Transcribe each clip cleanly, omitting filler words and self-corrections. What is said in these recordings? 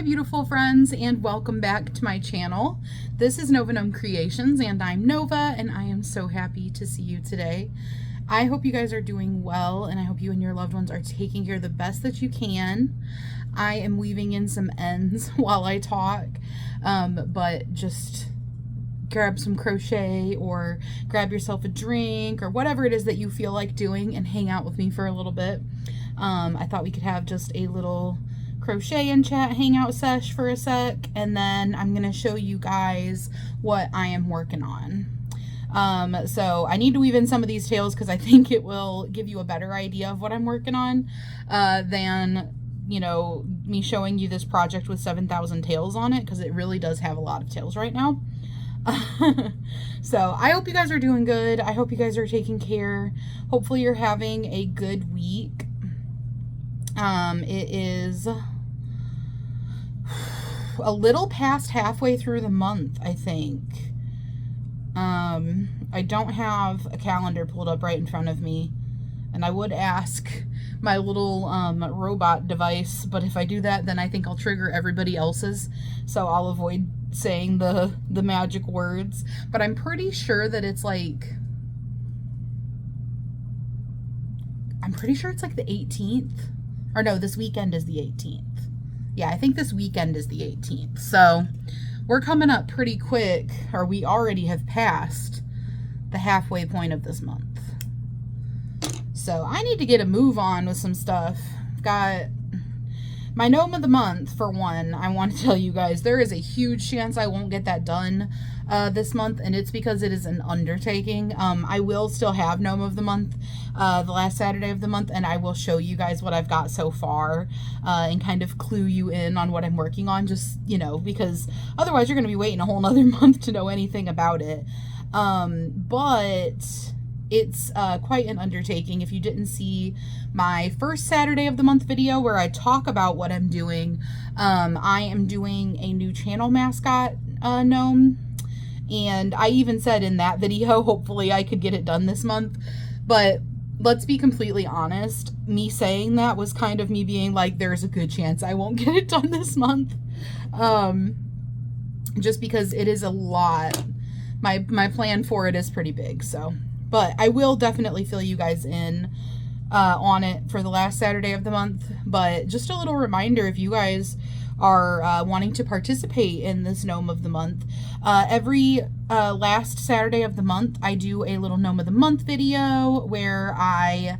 beautiful friends, and welcome back to my channel. This is Nova Gnome Creations, and I'm Nova, and I am so happy to see you today. I hope you guys are doing well, and I hope you and your loved ones are taking care the best that you can. I am weaving in some ends while I talk, but just grab some crochet or grab yourself a drink or whatever it is that you feel like doing and hang out with me for a little bit. I thought we could have just a little crochet and chat hangout sesh for a sec, and then I'm gonna show you guys what I am working on. So I need to weave in some of these tails because I think it will give you a better idea of what I'm working on than, you know, me showing you this project with 7,000 tails on it, because it really does have a lot of tails right now. So I hope you guys are doing good. I hope you guys are taking care. Hopefully you're having a good week. It is a little past halfway through the month, I think. I don't have a calendar pulled up right in front of me, and I would ask my little robot device, but if I do that, then I think I'll trigger everybody else's, so I'll avoid saying the magic words. But I'm pretty sure that it's like, the 18th. Or no, this weekend is the 18th. Yeah, I think this weekend is the 18th. So we're coming up pretty quick, or we already have passed the halfway point of this month. So I need to get a move on with some stuff. I've got my gnome of the month, for one. I want to tell you guys, there is a huge chance I won't get that done this month, and it's because it is an undertaking. I will still have gnome of the month the last Saturday of the month, and I will show you guys what I've got so far and kind of clue you in on what I'm working on, just, you know, because otherwise you're going to be waiting a whole nother month to know anything about it. But it's quite an undertaking. If you didn't see my first Saturday of the month video where I talk about what I'm doing, I am doing a new channel mascot gnome, and I even said in that video, hopefully I could get it done this month. But let's be completely honest, me saying that was kind of me being like, there's a good chance I won't get it done this month, just because it is a lot. My plan for it is pretty big, so. But I will definitely fill you guys in on it for the last Saturday of the month. But just a little reminder, if you guys are wanting to participate in this gnome of the month, every last Saturday of the month I do a little gnome of the month video where I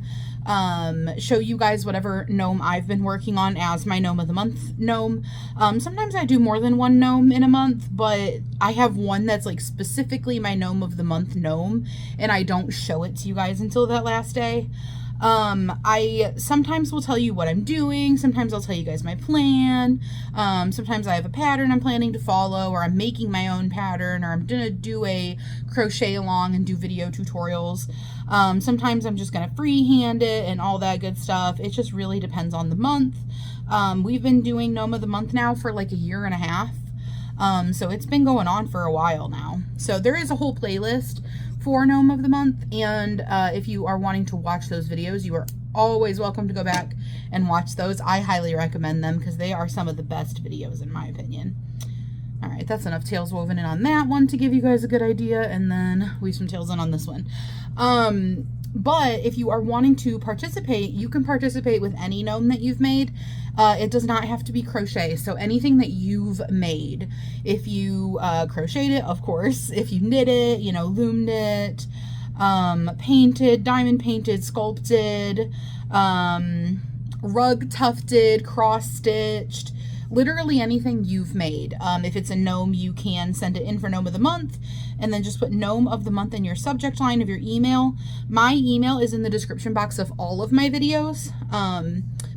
show you guys whatever gnome I've been working on as my gnome of the month gnome. Sometimes I do more than one gnome in a month, but I have one that's like specifically my gnome of the month gnome, and I don't show it to you guys until that last day. I sometimes will tell you what I'm doing. Sometimes I'll tell you guys my plan. Sometimes I have a pattern I'm planning to follow, or I'm making my own pattern, or I'm gonna do a crochet along and do video tutorials. Sometimes I'm just gonna freehand it and all that good stuff. It just really depends on the month. We've been doing gnome of the month now for like a year and a half. So it's been going on for a while now. So there is a whole playlist for gnome of the month, and if you are wanting to watch those videos, you are always welcome to go back and watch those. I highly recommend them because they are some of the best videos in my opinion. All right, that's enough tails woven in on that one to give you guys a good idea, and then weave some tails in on this one. But if you are wanting to participate, you can participate with any gnome that you've made. It does not have to be crochet, so anything that you've made. If you crocheted it, of course. If you knit it, you know, loomed it, painted, diamond painted, sculpted, rug tufted, cross-stitched, literally anything you've made. If it's a gnome, you can send it in for gnome of the month, and then just put gnome of the month in your subject line of your email. My email is in the description box of all of my videos,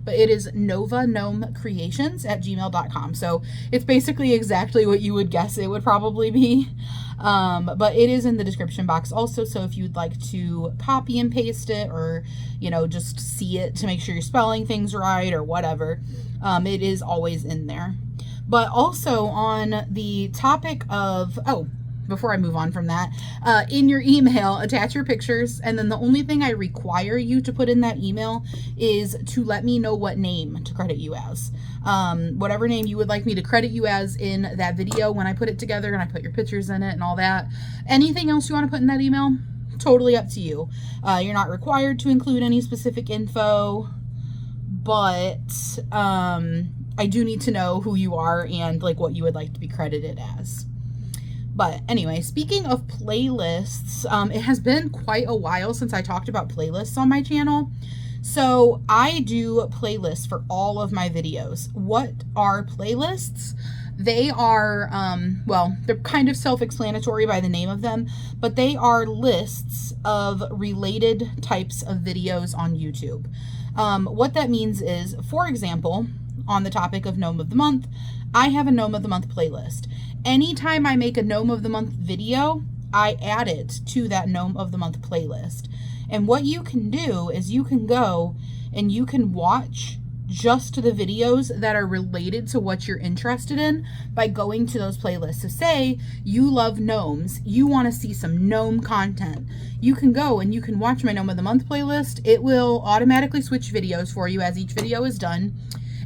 but it is novagnomecreations@gmail.com. So it's basically exactly what you would guess it would probably be. But it is in the description box also, so if you'd like to copy and paste it, or, you know, just see it to make sure you're spelling things right or whatever, it is always in there. But also on the topic of, before I move on from that, in your email, attach your pictures. And then the only thing I require you to put in that email is to let me know what name to credit you as. Whatever name you would like me to credit you as in that video when I put it together and I put your pictures in it and all that. Anything else you want to put in that email, totally up to you. You're not required to include any specific info, but I do need to know who you are and like what you would like to be credited as. But anyway, speaking of playlists, it has been quite a while since I talked about playlists on my channel. So I do playlists for all of my videos. What are playlists? They are, well, they're kind of self-explanatory by the name of them, but they are lists of related types of videos on YouTube. What that means is, for example, on the topic of Gnome of the Month, I have a Gnome of the Month playlist. Anytime I make a Gnome of the Month video, I add it to that Gnome of the Month playlist. And what you can do is you can go and you can watch just the videos that are related to what you're interested in by going to those playlists. So say you love gnomes, you want to see some gnome content. You can go and you can watch my Gnome of the Month playlist. It will automatically switch videos for you as each video is done,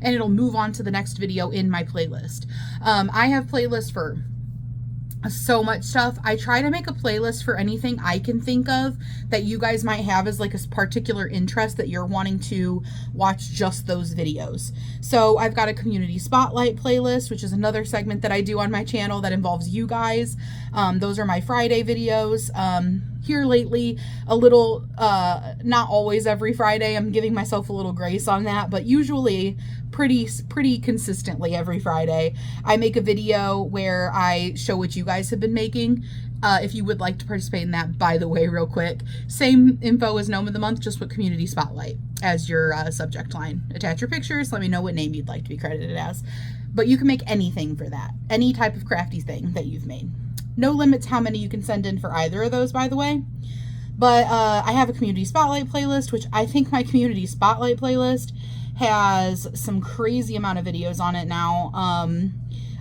and it'll move on to the next video in my playlist. I have playlists for so much stuff. I try to make a playlist for anything I can think of that you guys might have as like a particular interest that you're wanting to watch just those videos. So I've got a community spotlight playlist, which is another segment that I do on my channel that involves you guys. Those are my Friday videos. Here lately, a little, not always every Friday, I'm giving myself a little grace on that, but usually pretty consistently every Friday, I make a video where I show what you guys have been making. If you would like to participate in that, by the way, real quick, same info as Gnome of the Month, just put Community Spotlight as your subject line. Attach your pictures, let me know what name you'd like to be credited as. But you can make anything for that, any type of crafty thing that you've made. No limits how many you can send in for either of those, by the way. But I have a Community Spotlight playlist, which I think my Community Spotlight playlist has some crazy amount of videos on it now.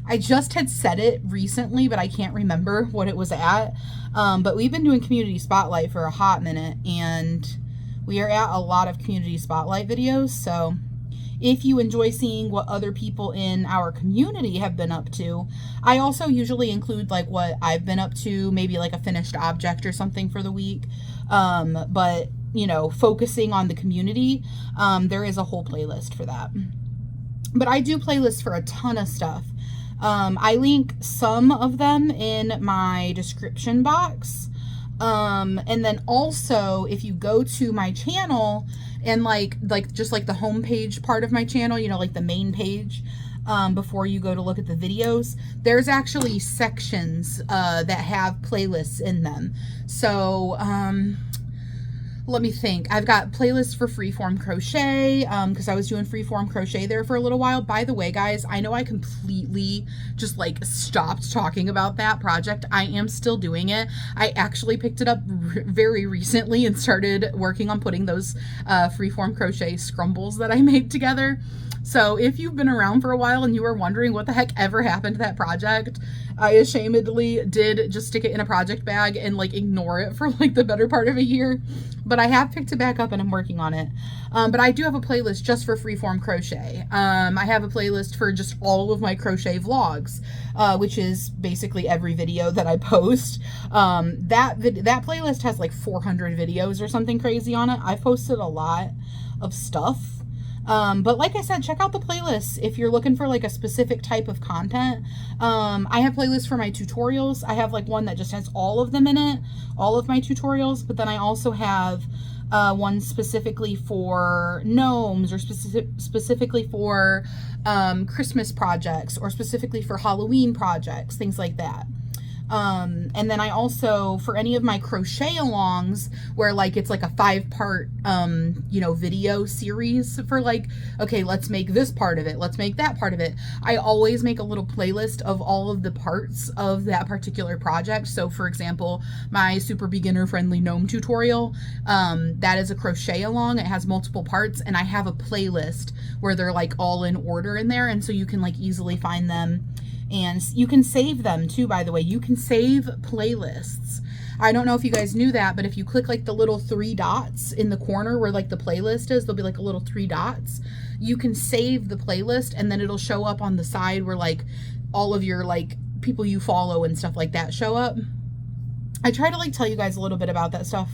I just had said it recently, but I can't remember what it was at. But we've been doing Community Spotlight for a hot minute, and we are at a lot of Community Spotlight videos. So if you enjoy seeing what other people in our community have been up to, I also usually include like what I've been up to, maybe like a finished object or something for the week. But you know, focusing on the community, there is a whole playlist for that. But I do playlists for a ton of stuff. I link some of them in my description box. And then also, if you go to my channel and like just like the homepage part of my channel, you know, like the main page, before you go to look at the videos, there's actually sections that have playlists in them. So let me think. I've got playlists for freeform crochet, because I was doing freeform crochet there for a little while. By the way, guys, I know I completely just like stopped talking about that project. I am still doing it. I actually picked it up very recently and started working on putting those freeform crochet scrumbles that I made together. So if you've been around for a while and you were wondering what the heck ever happened to that project, I ashamedly did just stick it in a project bag and like ignore it for like the better part of a year. But I have picked it back up and I'm working on it. But I do have a playlist just for freeform crochet. I have a playlist for just all of my crochet vlogs, which is basically every video that I post. That playlist has like 400 videos or something crazy on it. I've posted a lot of stuff. But like I said, check out the playlists if you're looking for like a specific type of content. I have playlists for my tutorials. I have like one that just has all of them in it, all of my tutorials, but then I also have one specifically for gnomes, or specifically for Christmas projects, or specifically for Halloween projects, things like that. And then I also, for any of my crochet alongs where like it's like a 5-part you know, video series for like, okay, let's make this part of it, let's make that part of it, I always make a little playlist of all of the parts of that particular project. So for example, my super beginner friendly gnome tutorial, that is a crochet along. It has multiple parts, and I have a playlist where they're like all in order in there, and so you can like easily find them And you can save them too, by the way. You can save playlists. I don't know if you guys knew that, but if you click like the little 3 dots in the corner where like the playlist is, there'll be like a little 3 dots. You can save the playlist, and then it'll show up on the side where like all of your like people you follow and stuff like that show up. I try to like tell you guys a little bit about that stuff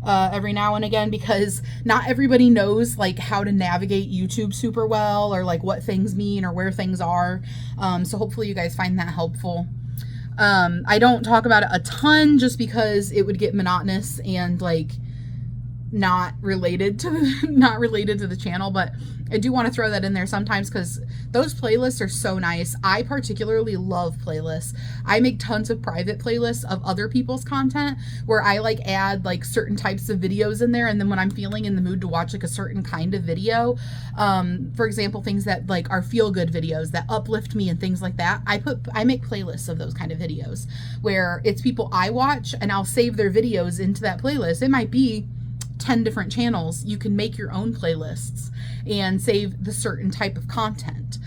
every now and again, because not everybody knows like how to navigate YouTube super well, or like what things mean or where things are. So hopefully you guys find that helpful. I don't talk about it a ton just because it would get monotonous and like not related to the channel, but I do want to throw that in there sometimes because those playlists are so nice. I particularly love playlists. I make tons of private playlists of other people's content where I like add like certain types of videos in there, and then when I'm feeling in the mood to watch like a certain kind of video, for example, things that like are feel-good videos that uplift me and things like that, I make playlists of those kind of videos where it's people I watch and I'll save their videos into that playlist. It might be 10 different channels. You can make your own playlists and save the certain type of content.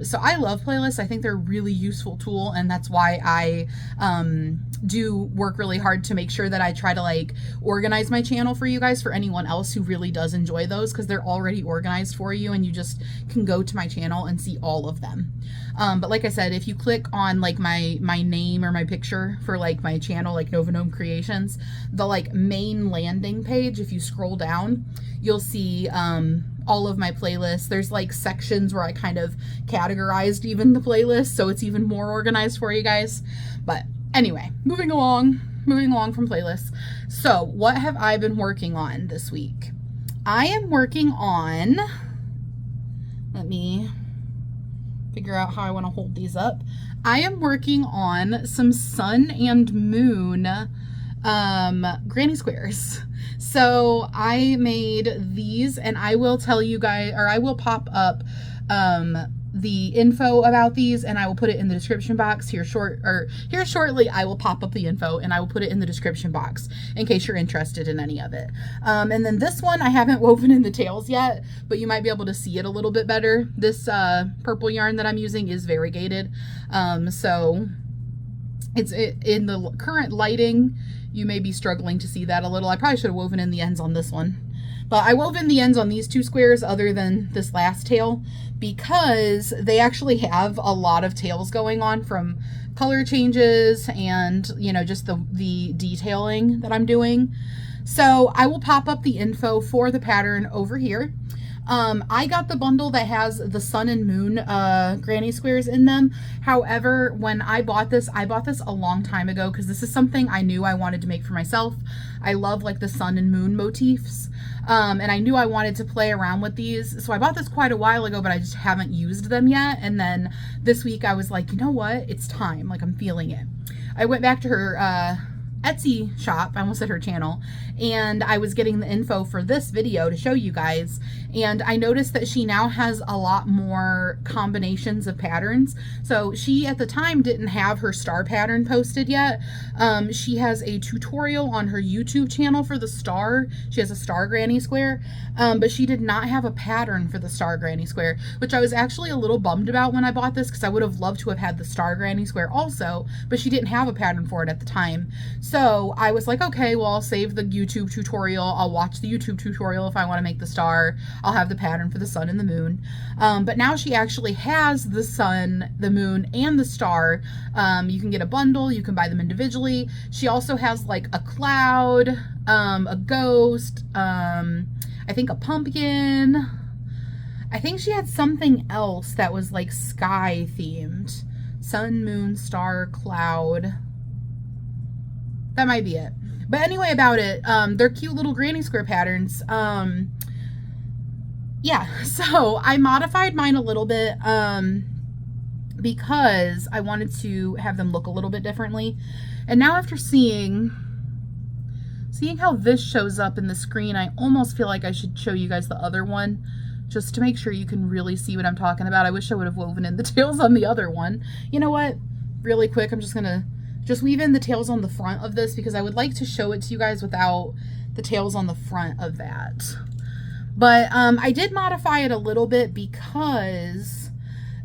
So I love playlists. I think they're a really useful tool, and that's why I do work really hard to make sure that I try to like organize my channel for you guys, for anyone else who really does enjoy those, because they're already organized for you and you just can go to my channel and see all of them. But like I said, if you click on like my name or my picture for like my channel, like Nova Gnome Creations, the like main landing page, if you scroll down, you'll see all of my playlists. There's like sections where I kind of categorized even the playlist, so it's even more organized for you guys. But anyway, moving along from playlists. So what have I been working on this week? I am working on, let me figure out how I want to hold these up. I am working on some sun and moon granny squares. So I made these, and I will tell you guys, or I will pop up the info about these, and I will put it in the description box here shortly. I will pop up the info and I will put it in the description box in case you're interested in any of it. And then this one I haven't woven in the tails yet, but you might be able to see it a little bit better. This purple yarn that I'm using is variegated, so it's in the current lighting you may be struggling to see that a little. I probably should have woven in the ends on this one, but I wove in the ends on these 2 squares other than this last tail because they actually have a lot of tails going on from color changes and, you know, just the detailing that I'm doing. So I will pop up the info for the pattern over here. I got the bundle that has the sun and moon granny squares in them. However, when I bought this a long time ago because this is something I knew I wanted to make for myself. I love like the sun and moon motifs. And I knew I wanted to play around with these. So I bought this quite a while ago, but I just haven't used them yet. And then this week I was like, you know what? It's time. Like, I'm feeling it. I went back to her Etsy shop, I almost said her channel, and I was getting the info for this video to show you guys, and I noticed that she now has a lot more combinations of patterns. So she at the time didn't have her star pattern posted yet. She has a tutorial on her YouTube channel for the star. She has a star granny square, but she did not have a pattern for the star granny square, which I was actually a little bummed about when I bought this because I would have loved to have had the star granny square also, but she didn't have a pattern for it at the time. So I was like, okay, well, I'll save the YouTube tutorial. I'll watch the YouTube tutorial if I want to make the star. I'll have the pattern for the sun and the moon. But now she actually has the sun, the moon, and the star. You can get a bundle. You can buy them individually. She also has like a cloud, a ghost, I think a pumpkin. I think she had something else that was like sky themed. Sun, moon, star, cloud. That might be it. But anyway, about it, they're cute little granny square patterns. Yeah, so I modified mine a little bit because I wanted to have them look a little bit differently. And now after seeing how this shows up in the screen, I almost feel like I should show you guys the other one just to make sure you can really see what I'm talking about. I wish I would have woven in the tails on the other one. You know what? Really quick, I'm just gonna weave in the tails on the front of this because I would like to show it to you guys without the tails on the front of that. But I did modify it a little bit because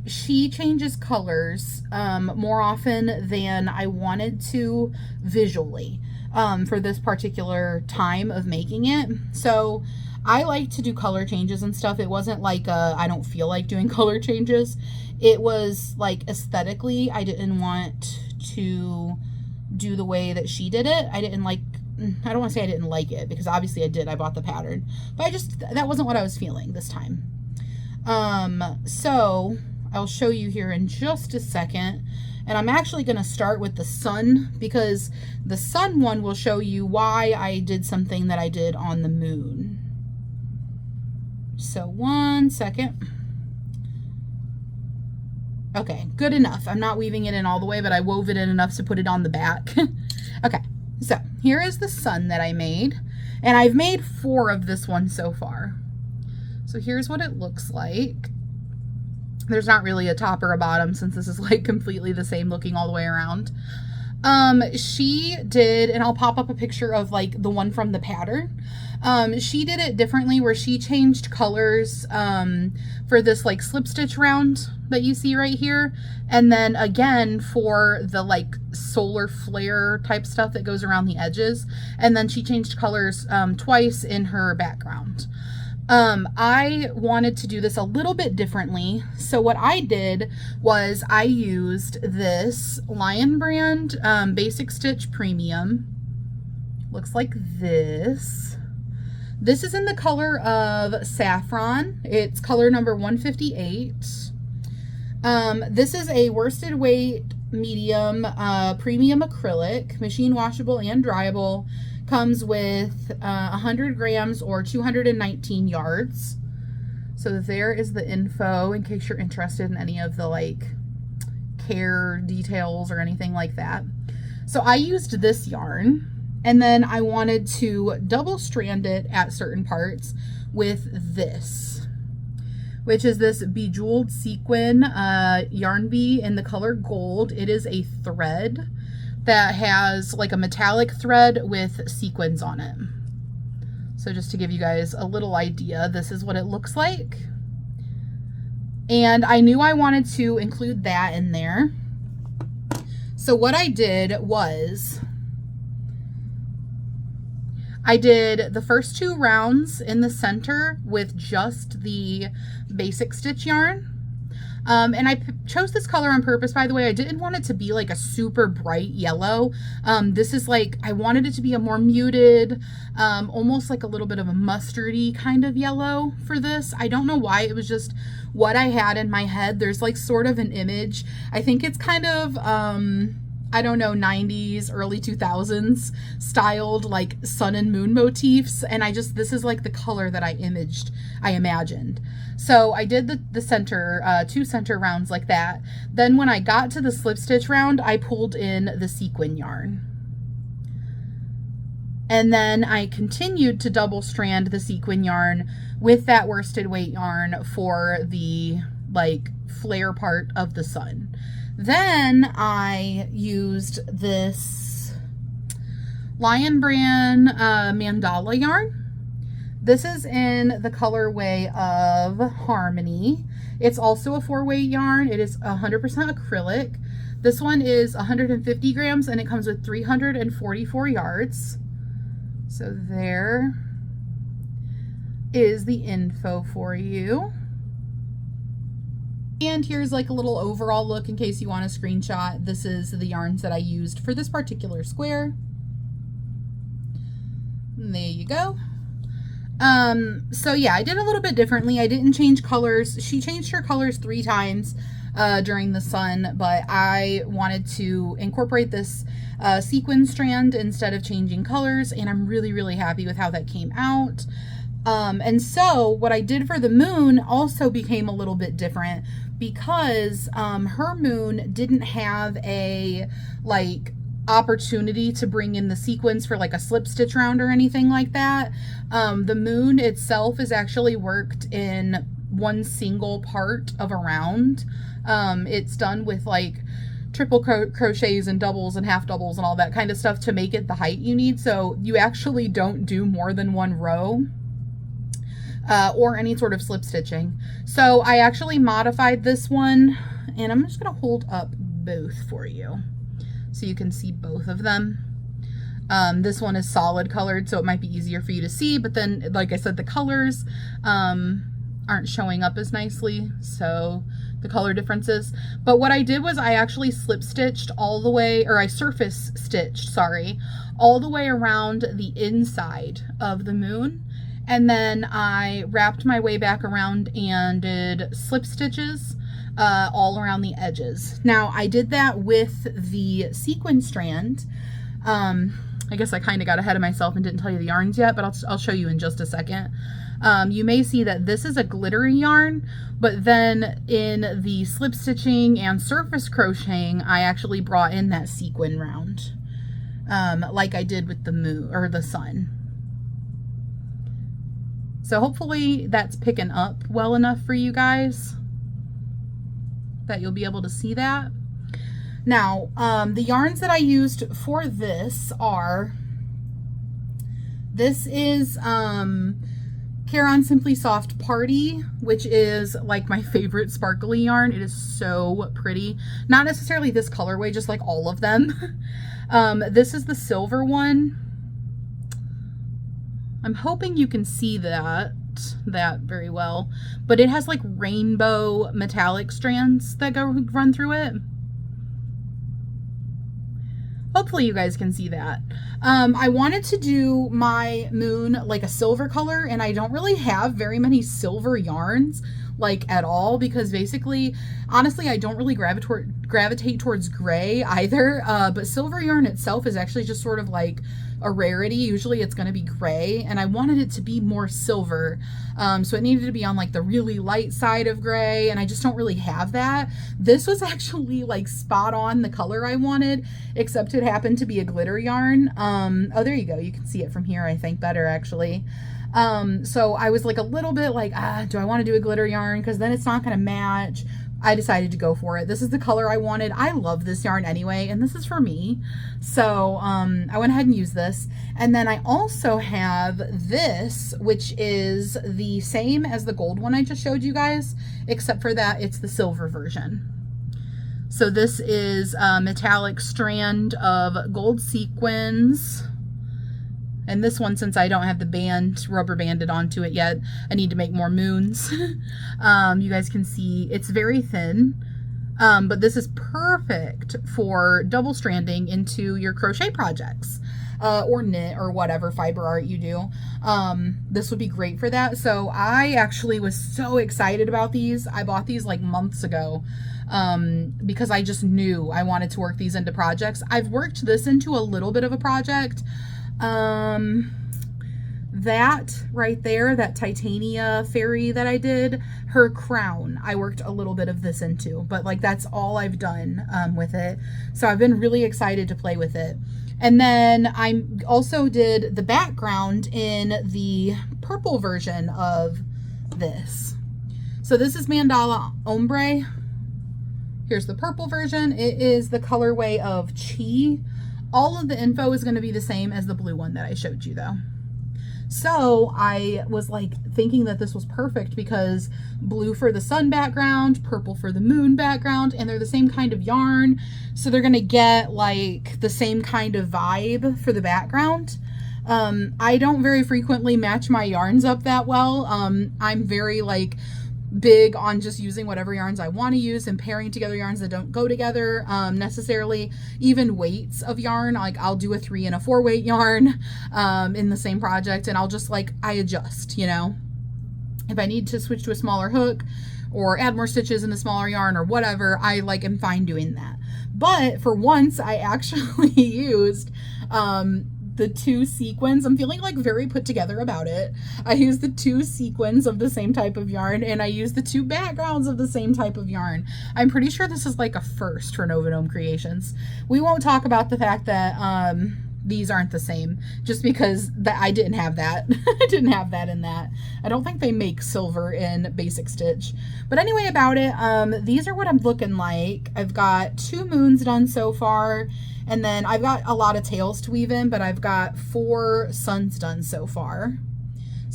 she changes colors more often than I wanted to visually for this particular time of making it. So I like to do color changes and stuff. It wasn't like I don't feel like doing color changes. It was like aesthetically, I didn't want to do the way that she did it. I don't want to say I didn't like it, because obviously I did. I bought the pattern, but that wasn't what I was feeling this time. So I'll show you here in just a second. And I'm actually going to start with the sun, because the sun one will show you why I did something that I did on the moon. So 1 second. Okay, good enough. I'm not weaving it in all the way, but I wove it in enough to put it on the back. Okay, so here is the sun that I made. And I've made 4 of this one so far. So here's what it looks like. There's not really a top or a bottom, since this is like completely the same looking all the way around. She did, and I'll pop up a picture of like the one from the pattern. She did it differently, where she changed colors for this like slip stitch round that you see right here, and then again for the like solar flare type stuff that goes around the edges, and then she changed colors twice in her background. I wanted to do this a little bit differently. So what I did was I used this Lion Brand Basic Stitch Premium. Looks like this. This is in the color of Saffron. It's color number 158. This is a worsted weight medium premium acrylic, machine washable and dryable. Comes with 100 grams or 219 yards. So there is the info in case you're interested in any of the like care details or anything like that. So I used this yarn, and then I wanted to double strand it at certain parts with this, which is this bejeweled sequin yarn bee in the color gold. It is a thread that has like a metallic thread with sequins on it. So just to give you guys a little idea, this is what it looks like. And I knew I wanted to include that in there. So what I did was I did the first 2 rounds in the center with just the basic stitch yarn. And I chose this color on purpose, by the way. I didn't want it to be like a super bright yellow. This is like, I wanted it to be a more muted, almost like a little bit of a mustardy kind of yellow for this. I don't know why, it was just what I had in my head. There's like sort of an image. I think it's kind of, I don't know, 90s, early 2000s styled like sun and moon motifs. And this is like the color that I imagined. So I did the center, 2 center rounds like that. Then when I got to the slip stitch round, I pulled in the sequin yarn. And then I continued to double strand the sequin yarn with that worsted weight yarn for the like flare part of the sun. Then I used this Lion Brand mandala yarn. This is in the colorway of Harmony. It's also a 4-weight yarn. It is 100% acrylic. This one is 150 grams and it comes with 344 yards. So there is the info for you. And here's like a little overall look in case you want a screenshot. This is the yarns that I used for this particular square. And there you go. So yeah, I did a little bit differently. I didn't change colors. She changed her colors 3 times during the sun, but I wanted to incorporate this sequin strand instead of changing colors, and I'm really, really happy with how that came out. And so what I did for the moon also became a little bit different, because her moon didn't have a like opportunity to bring in the sequins for like a slip stitch round or anything like that. The moon itself is actually worked in one single part of a round. It's done with like triple crochets and doubles and half doubles and all that kind of stuff to make it the height you need. So you actually don't do more than 1 row. or any sort of slip stitching. So I actually modified this one, and I'm just gonna hold up both for you so you can see both of them. This one is solid colored, so it might be easier for you to see, but then, like I said, the colors aren't showing up as nicely, so the color differences. But what I did was I actually slip stitched all the way, or I surface stitched, sorry, all the way around the inside of the moon. And then I wrapped my way back around and did slip stitches all around the edges. Now I did that with the sequin strand. I guess I kind of got ahead of myself and didn't tell you the yarns yet, but I'll show you in just a second. You may see that this is a glittery yarn, but then in the slip stitching and surface crocheting, I actually brought in that sequin round, like I did with the moon or the sun. So hopefully that's picking up well enough for you guys that you'll be able to see that. Now, the yarns that I used for this are, this is Caron Simply Soft Party, which is like my favorite sparkly yarn. It is so pretty. Not necessarily this colorway, just like all of them. This is the silver one. I'm hoping you can see that very well, but it has like rainbow metallic strands that run through it. Hopefully you guys can see that. I wanted to do my moon like a silver color, and I don't really have very many silver yarns like at all, because basically, honestly, I don't really gravitate towards gray either, but silver yarn itself is actually just sort of like a rarity. Usually it's going to be gray, and I wanted it to be more silver, so it needed to be on like the really light side of gray, and I just don't really have that. This was actually like spot on the color I wanted, except it happened to be a glitter yarn. Oh, there you go, you can see it from here, I think, better actually. So I was like a little bit like, do I want to do a glitter yarn, because then it's not going to match. I decided to go for it. This is the color I wanted. I love this yarn anyway, and this is for me. So I went ahead and used this. And then I also have this, which is the same as the gold one I just showed you guys, except for that it's the silver version. So this is a metallic strand of gold sequins. And this one, since I don't have the band rubber banded onto it yet, I need to make more moons. You guys can see it's very thin, but this is perfect for double stranding into your crochet projects, or knit or whatever fiber art you do. This would be great for that. So I actually was so excited about these. I bought these like months ago, because I just knew I wanted to work these into projects. I've worked this into a little bit of a project. That right there, that Titania fairy that I did, her crown, I worked a little bit of this into, but like that's all I've done with it. So I've been really excited to play with it. And then I also did the background in the purple version of this. So this is Mandala Ombre. Here's the purple version. It is the colorway of Chi. All of the info is going to be the same as the blue one that I showed you though. So I was like thinking that this was perfect because blue for the sun background, purple for the moon background, and they're the same kind of yarn. So they're going to get like the same kind of vibe for the background. I don't very frequently match my yarns up that well. I'm very like big on just using whatever yarns I want to use and pairing together yarns that don't go together necessarily. Even weights of yarn, like I'll do a 3 and a 4 weight yarn in the same project, and I'll just like, I adjust, you know, if I need to switch to a smaller hook or add more stitches in a smaller yarn or whatever, I like am fine doing that. But for once I actually used the 2 sequins. I'm feeling like very put together about it. I used the 2 sequins of the same type of yarn, and I used the 2 backgrounds of the same type of yarn. I'm pretty sure this is like a first for Nova Gnome Creations. We won't talk about the fact that these aren't the same, just because I didn't have that. I didn't have that in that. I don't think they make silver in Basic Stitch. But anyway, about it, these are what I'm looking like. I've got 2 moons done so far. And then I've got a lot of tails to weave in, but I've got 4 suns done so far.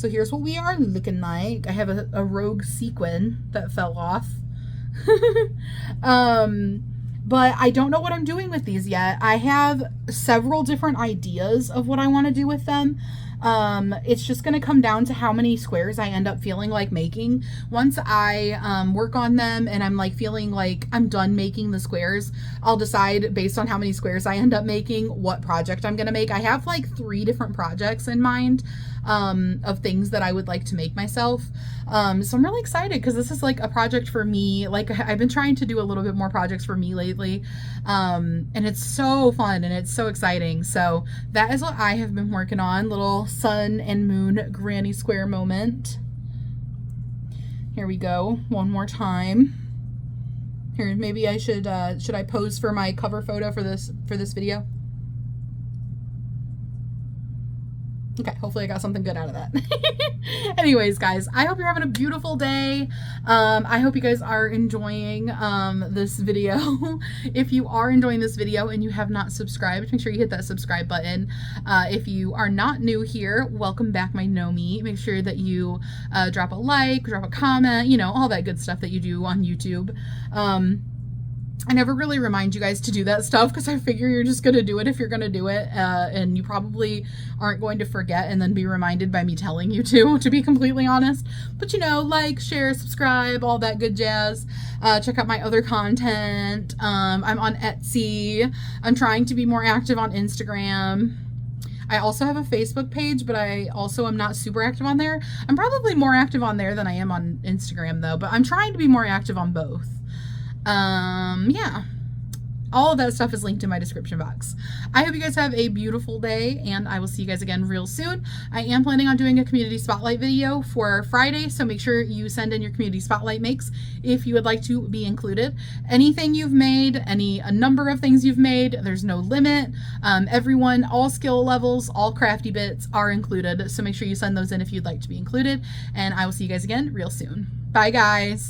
So here's what we are looking like. I have a rogue sequin that fell off. But I don't know what I'm doing with these yet. I have several different ideas of what I want to do with them. It's just going to come down to how many squares I end up feeling like making. Once I work on them and I'm like feeling like I'm done making the squares, I'll decide based on how many squares I end up making what project I'm going to make. I have like 3 different projects in mind of things that I would like to make myself. So I'm really excited because this is like a project for me. Like I've been trying to do a little bit more projects for me lately. And it's so fun and it's so exciting. So that is what I have been working on. Little sun and moon granny square moment. Here we go. One more time. Here, maybe I should I pose for my cover photo for this video? Okay, hopefully I got something good out of that. Anyways, guys, I hope you're having a beautiful day. I hope you guys are enjoying this video. If you are enjoying this video and you have not subscribed, make sure you hit that subscribe button. If you are not new here, welcome back, my Nomi. Make sure that you drop a like, drop a comment, you know, all that good stuff that you do on YouTube. I never really remind you guys to do that stuff because I figure you're just going to do it if you're going to do it, and you probably aren't going to forget and then be reminded by me telling you to be completely honest. But you know, like, share, subscribe, all that good jazz. Check out my other content. I'm on Etsy. I'm trying to be more active on Instagram. I also have a Facebook page, but I also am not super active on there. I'm probably more active on there than I am on Instagram though, but I'm trying to be more active on both. Yeah, all of that stuff is linked in my description box. I hope you guys have a beautiful day, and I will see you guys again real soon. I am planning on doing a community spotlight video for Friday, so make sure you send in your community spotlight makes if you would like to be included. Anything you've made, a number of things you've made, there's no limit. Everyone, all skill levels, all crafty bits are included, so make sure you send those in if you'd like to be included, and I will see you guys again real soon. Bye, guys.